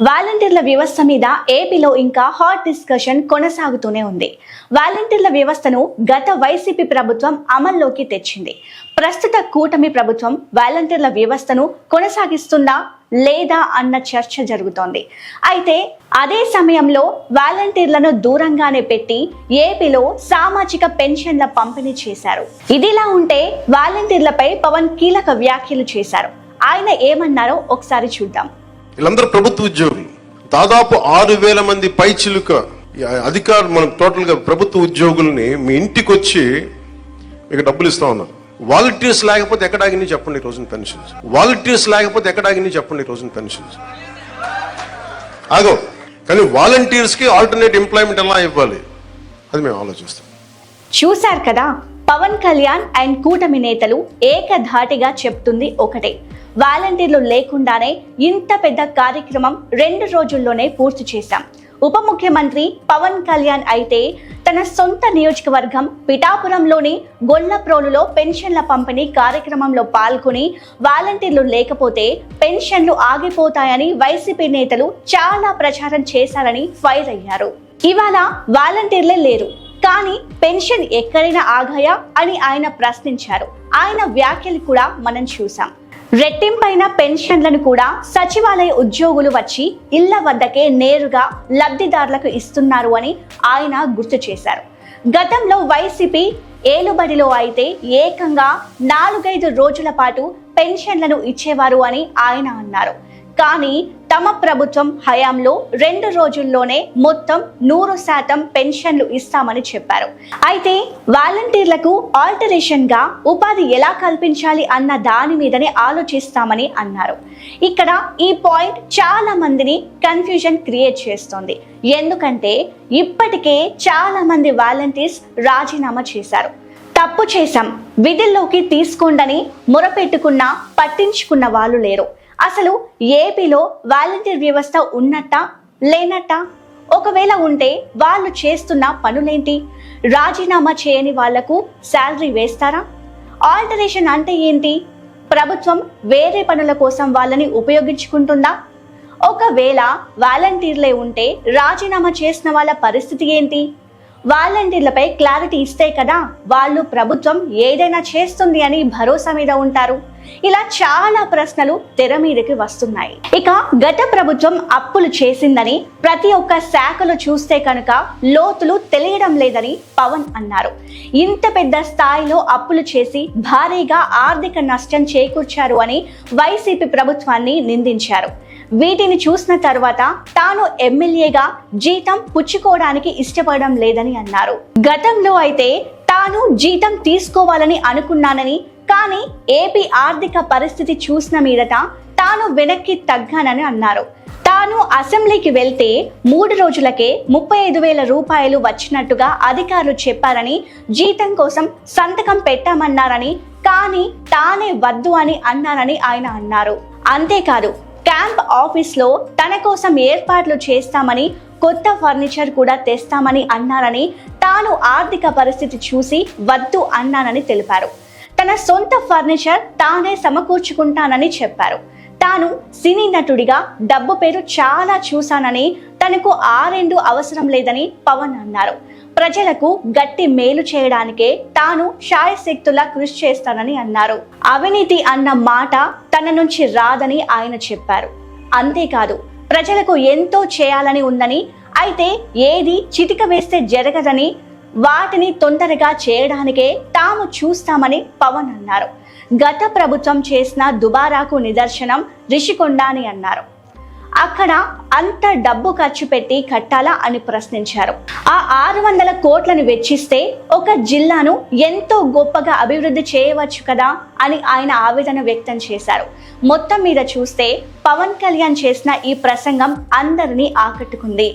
వాలంటీర్ల వ్యవస్థ మీద ఏపీలో ఇంకా హాట్ డిస్కషన్ కొనసాగుతూనే ఉంది. వాలంటీర్ల వ్యవస్థను గత వైసీపీ ప్రభుత్వం అమల్లోకి తెచ్చింది. ప్రస్తుత కూటమి ప్రభుత్వం వాలంటీర్ల వ్యవస్థను కొనసాగిస్తుందా లేదా అన్న చర్చ జరుగుతోంది. అయితే అదే సమయంలో వాలంటీర్లను దూరంగానే పెట్టి ఏపీలో సామాజిక పెన్షన్ల పంపిణీ చేశారు. ఇదిలా ఉంటే వాలంటీర్లపై పవన్ కీలక వ్యాఖ్యలు చేశారు. ఆయన ఏమన్నారో ఒకసారి చూద్దాం. వీళ్ళందరూ ప్రభుత్వ ఉద్యోగులు. దాదాపు 6,000 మంది పైచిలుక అధికారులు, మనం టోటల్ గా ప్రభుత్వ ఉద్యోగుల్ని మీ ఇంటికి వచ్చి మీకు డబ్బులు ఇస్తా ఉన్నారు. వాలంటీర్స్ లేకపోతే ఎక్కడ ఆగినాయి చెప్పండి ఈ రోజున పెన్షన్స్. వాలంటీర్స్ లేకపోతే ఎక్కడ ఆగినాయి చెప్పండి ఈ రోజున పెన్షన్స్. ఆగో, కానీ వాలంటీర్స్ కి ఆల్టర్నేట్ ఎంప్లాయ్మెంట్ ఎలా ఇవ్వాలి అది మేము ఆలోచిస్తాం. చూశారు కదా, పవన్ కళ్యాణ్ అండ్ కూటమి నేతలు ఏకధాటిగా చెప్తుంది ఒకటే, వాలంటీర్లు లేకుండానే ఇంత పెద్ద కార్యక్రమం 2 రోజుల్లోనే పూర్తి చేశాం. ఉప ముఖ్యమంత్రి పవన్ కళ్యాణ్ అయితే తన సొంత నియోజకవర్గం పిఠాపురంలోని గొల్లప్రోలులో పెన్షన్ల పంపిణీ కార్యక్రమంలో పాల్గొని వాలంటీర్లు లేకపోతే పెన్షన్లు ఆగిపోతాయని వైసీపీ నేతలు చాలా ప్రచారం చేశారని ఫైర్ అయ్యారు. ఇవాళ వాలంటీర్లే లేరు, కానీ పెన్షన్ ఎక్కడైనా ఆగాయా అని ఆయన ప్రశ్నించారు. ఆయన వ్యాఖ్యలు కూడా మనం చూసాం. రెట్టింపైన పెన్షన్లను కూడా సచివాలయ ఉద్యోగులు వచ్చి ఇళ్ల వద్దకే నేరుగా లబ్ధిదారులకు ఇస్తున్నారు అని ఆయన గుర్తు చేశారు. గతంలో వైసీపీ ఏలుబడిలో అయితే ఏకంగా 4-5 రోజుల పాటు పెన్షన్లను ఇచ్చేవారు అని ఆయన అన్నారు. కానీ తమ ప్రభుత్వం హయాంలో 2 రోజుల్లోనే మొత్తం 100% పెన్షన్లు ఇస్తామని చెప్పారు. అయితే వాలంటీర్లకు ఆల్టరేషన్ గా ఉపాధి ఎలా కల్పించాలి అన్న దాని మీదనే ఆలోచిస్తామని అన్నారు. ఇక్కడ ఈ పాయింట్ చాలా మందిని కన్ఫ్యూజన్ క్రియేట్ చేస్తోంది. ఎందుకంటే ఇప్పటికే చాలా మంది వాలంటీర్స్ రాజీనామా చేశారు. తప్పు చేశాం, విధుల్లోకి తీసుకోండని మొరపెట్టుకున్నా పట్టించుకున్న వాళ్ళు లేరు. అసలు ఏపీలో వాలంటీర్ వ్యవస్థ ఉన్నట్టా లేనట్టా? ఒకవేళ ఉంటే వాళ్ళు చేస్తున్న పనులేంటి? రాజీనామా చేయని వాళ్లకు శాలరీ వేస్తారా? ఆల్టరేషన్ అంటే ఏంటి? ప్రభుత్వం వేరే పనుల కోసం వాళ్ళని ఉపయోగించుకుంటుందా? ఒకవేళ వాలంటీర్లే ఉంటే రాజీనామా చేసిన వాళ్ళ పరిస్థితి ఏంటి? వాలంటీర్లపై క్లారిటీ ఇస్తే కదా వాళ్ళు ప్రభుత్వం ఏదైనా చేస్తుంది అని భరోసా మీద ఉంటారు. ఇలా చాలా ప్రశ్నలు తెర మీదకి వస్తున్నాయి. ఇక గత ప్రభుత్వం అప్పులు చేసిందని ప్రతి ఒక్క శాఖలో చూస్తే కనుక లోతులు తెలియడం లేదని పవన్ అన్నారు. ఇంత పెద్ద స్థాయిలో అప్పులు చేసి భారీగా ఆర్థిక నష్టం చేకూర్చారు అని వైసీపీ ప్రభుత్వాన్ని నిందించారు. వీటిని చూసిన తర్వాత తాను ఎమ్మెల్యేగా జీతం పుచ్చుకోవడానికి ఇష్టపడడం లేదని అన్నారు. గతంలో అయితే తాను జీతం తీసుకోవాలని అనుకున్నానని, కానీ ఏపీ ఆర్థిక పరిస్థితి చూసిన మీదట తాను వెనక్కి తగ్గానని అన్నారు. తాను అసెంబ్లీకి వెళ్తే 3 రోజులకే 35,000 రూపాయలు వచ్చినట్టుగా అధికారులు చెప్పారని, జీతం కోసం సంతకం పెట్టామన్నారని, కానీ తానే వద్దు అని అన్నారని ఆయన అన్నారు. అంతేకాదు, క్యాంప్ ఆఫీస్ లో తన కోసం ఏర్పాట్లు చేస్తామని, కొత్త ఫర్నిచర్ కూడా తెస్తామని అన్నారని, తాను ఆర్థిక పరిస్థితి చూసి వద్దు అన్నానని తెలిపారు. తన సొంత ఫర్నిచర్ తానే సమకూర్చుకుంటానని చెప్పారు. తాను సినీ నటుడిగా డబ్బు పేరు చాలా చూశానని, తనకు ఆ 2 అవసరం లేదని పవన్ అన్నారు. ప్రజలకు గట్టి మేలు చేయడానికే తాను శాయశక్తులా కృషి చేస్తానని అన్నారు. అవినీతి అన్న మాట తన నుంచి రాదని ఆయన చెప్పారు. అంతేకాదు, ప్రజలకు ఎంతో చేయాలని ఉందని, అయితే ఏది చిటిక వేస్తే జరగదని, వాటిని తొందరగా చేయడానికే తాము చూస్తామని పవన్ అన్నారు. గత ప్రభుత్వం చేసిన దుబారాకు నిదర్శనం రిషికొండ అని అన్నారు. అక్కడ అంత డబ్బు ఖర్చు పెట్టి కట్టాలా అని ప్రశ్నించారు. ఆ 600 కోట్లను వెచ్చిస్తే ఒక జిల్లాను ఎంతో గొప్పగా అభివృద్ధి చేయవచ్చు కదా అని ఆయన ఆవేదన వ్యక్తం చేశారు. మొత్తం మీద చూస్తే పవన్ కళ్యాణ్ చేసిన ఈ ప్రసంగం అందరినీ ఆకట్టుకుంది.